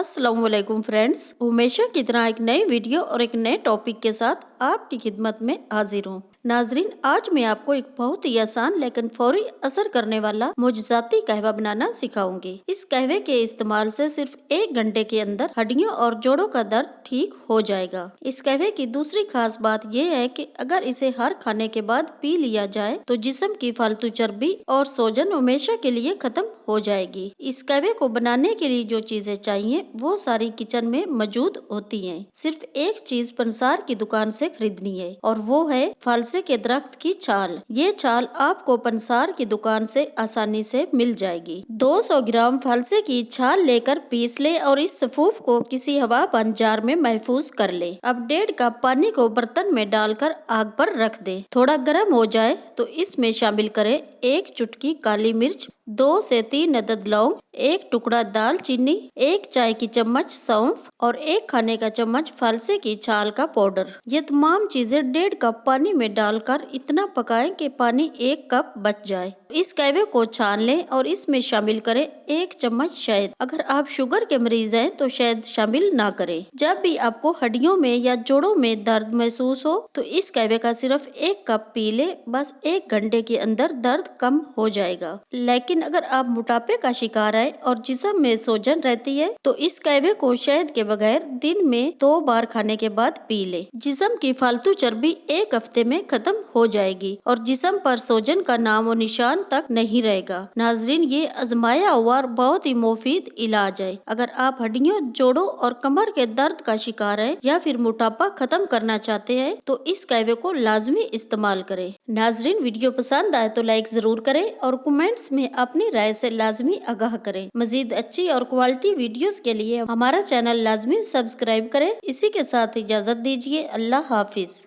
अस्सलाम वालेकुम फ्रेंड्स, हमेशा की तरह एक नई वीडियो और एक नए टॉपिक के साथ आपकी खिदमत में हाजिर हूँ। नाजरीन, आज मैं आपको एक बहुत ही आसान लेकिन फौरी असर करने वाला मोजज़ाती कहवा बनाना सिखाऊंगी। इस कहवे के इस्तेमाल से सिर्फ 1 घंटे के अंदर हड्डियों और जोड़ों का दर्द ठीक हो जाएगा। इस कहवे की दूसरी खास बात यह है कि अगर इसे हर खाने के बाद पी लिया जाए तो जिस्म की फालतू चर्बी और सोजन हमेशा के लिए खत्म हो जाएगी। इस कहवे को बनाने के लिए जो चीजें चाहिए वो सारी किचन में मौजूद होती हैं। सिर्फ एक चीज पंसार की दुकान से खरीदनी है और वो है फालसे के दरख्त की छाल। ये छाल आपको पंसार की दुकान से आसानी से मिल जाएगी। 200 ग्राम फालसे की छाल लेकर पीस ले और इस सफूफ को किसी हवाबंद जार में महफूज कर ले। अब 1.5 कप पानी को बर्तन में डालकर आग पर रख दे। थोड़ा गर्म हो जाए तो इसमें शामिल करें 1 चुटकी काली मिर्च, 2 से 3 अदद लौंग, 1 टुकड़ा दालचीनी, 1 चाय की चम्मच सौंफ और 1 खाने का चम्मच फालसे की छाल का पाउडर। ये तमाम चीजें 1.5 कप पानी में डालकर इतना पकाएं कि पानी 1 कप बच जाए। इस कहवे को छान लें और इसमें शामिल करें 1 चम्मच शहद। अगर आप शुगर के मरीज हैं तो शहद शामिल ना करें। जब भी आपको हड्डियों में या जोड़ों में दर्द महसूस हो तो इस कहवे का सिर्फ 1 कप पी ले। बस 1 घंटे के अंदर दर्द कम हो जाएगा। लेकिन अगर आप मोटापे का शिकार है और जिस्म में सोजन रहती है तो इस कहवे को शहद के बगैर दिन में 2 बार खाने के बाद पी ले। जिस्म की फालतू चर्बी 1 हफ्ते में खत्म हो जाएगी और जिस्म पर सोजन का नाम और निशान तक नहीं रहेगा। नाजरीन, ये आजमाया हुआ और बहुत ही मुफीद इलाज है। अगर आप हड्डियों, जोड़ों और कमर के दर्द का शिकार है या फिर मोटापा खत्म करना चाहते हैं तो इस कहवे को लाजमी इस्तेमाल करें। नाजरीन, वीडियो पसंद आए तो लाइक जरूर करें और कमेंट्स में अपनी राय से लाजमी आगाह करें। मजीद अच्छी और क्वालिटी वीडियोस के लिए हमारा चैनल लाजमी सब्सक्राइब करें। इसी के साथ इजाजत दीजिए। अल्लाह हाफिज।